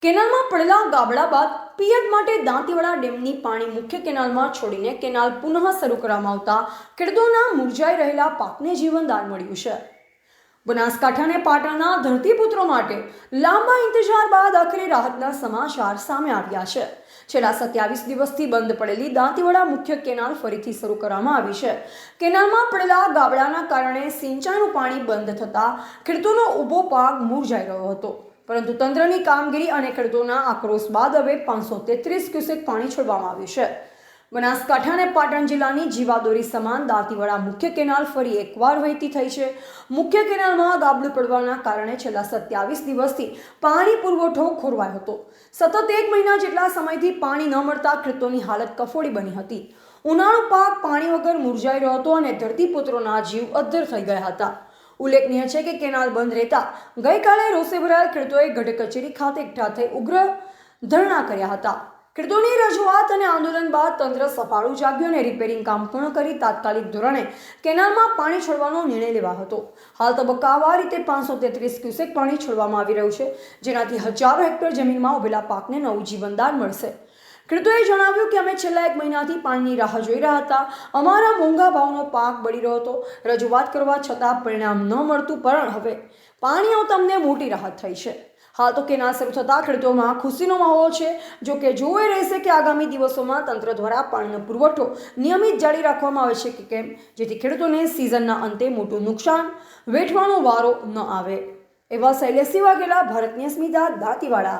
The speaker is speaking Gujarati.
કેનાલમાં પડેલા ગાબડા બાદ પિયત માટે દાંતીવાડા ડેમની પાણી મુખ્ય કેનાલમાં છોડીને કેનાલ પુનઃ શરૂ કરવામાં આવતા ખેડૂતોના મુરઝાઈ રહેલા પાકને જીવનદાન મળ્યું છે। બનાસકાંઠા અને પાટણના ધરતીપુત્રો માટે લાંબા ઇંતજાર બાદ આખરે રાહતના સમાચાર સામે આવ્યા છે। છેલ્લા 27 દિવસથી બંધ પડેલી દાંતીવાડા મુખ્ય કેનાલ ફરીથી શરૂ કરવામાં આવી છે। કેનાલમાં પડેલા ગાબડાના કારણે સિંચાઈનું પાણી બંધ થતાં ખેડૂતોનો ઊભો પાક મુરઝાઈ રહ્યો હતો, પરંતુ તંત્રની કામગીરી અને ખેડૂતોના આક્રોશ બાદ હવે 533 ક્યુસેક પાણી છોડવામાં આવ્યું છે। બનાસકાંઠા અને પાટણ જિલ્લાની જીવાદોરી સમાન દાંતીવાડા મુખ્ય કેનાલ ફરી એકવાર વહેતી થઈ છે। મુખ્ય કેનાલમાં ગાબડું પડવાના કારણે છેલ્લા 27 દિવસથી પાણી પુરવઠો ખોરવાયો હતો। સતત 1 મહિના જેટલા સમયથી પાણી ન મળતા ખેડૂતોની હાલત કફોડી બની હતી। ઉનાળુ પાક પાણી વગર મુરઝાઈ રહ્યો હતો અને ધરતીપુત્રોના જીવ અદ્ધર થઈ ગયા હતા। ઉલ્લેખનીય છે કે કેનાલ બંધ રહેતા ગઈકાલે રોષે ભરાયેલ ખેડૂતોએ ગઢ કચેરી ખાતે એકઠા થઈ ઉગ્ર ધરણા કર્યા હતા। ખેડૂતોની રજૂઆત અને આંદોલન બાદ તંત્ર સફાળું જાગ્યું અને રિપેરિંગ કામ પૂર્ણ કરી તાત્કાલિક ધોરણે કેનાલમાં પાણી છોડવાનો નિર્ણય લેવાયો હતો। હાલ તબક્કાવાર રીતે 533 ક્યુસેક પાણી છોડવામાં આવી રહ્યું છે, જેનાથી હજારો હેક્ટર જમીનમાં ઉભેલા પાકને નવું જીવનદાન મળશે। ખેડૂતોએ જણાવ્યું કે અમે છેલ્લા 1 મહિનાથી પાણીની રાહ જોઈ રહ્યા હતા। અમારા મોંઘા ભાવનો પાક બળી રહ્યો હતો। રજૂઆત કરવા છતાં પરિણામ ન મળતું, પણ હવે પાણી આવતા અમને મોટી રાહત થઈ છે। હાલ તો કેનાલ શરૂ થતાં ખેડૂતોમાં ખુશીનો માહોલ છે। જો કે જોવે રહેશે કે આગામી દિવસોમાં તંત્ર દ્વારા પાણીનો પુરવઠો નિયમિત જાળી રાખવામાં આવે છે કે કેમ, જેથી ખેડૂતોને સિઝનના અંતે મોટું નુકસાન વેઠવાનો વારો ન આવે। એવા શૈલેષ વાઘેલા, ભારતની અસ્મિતા, દાંતીવાડા।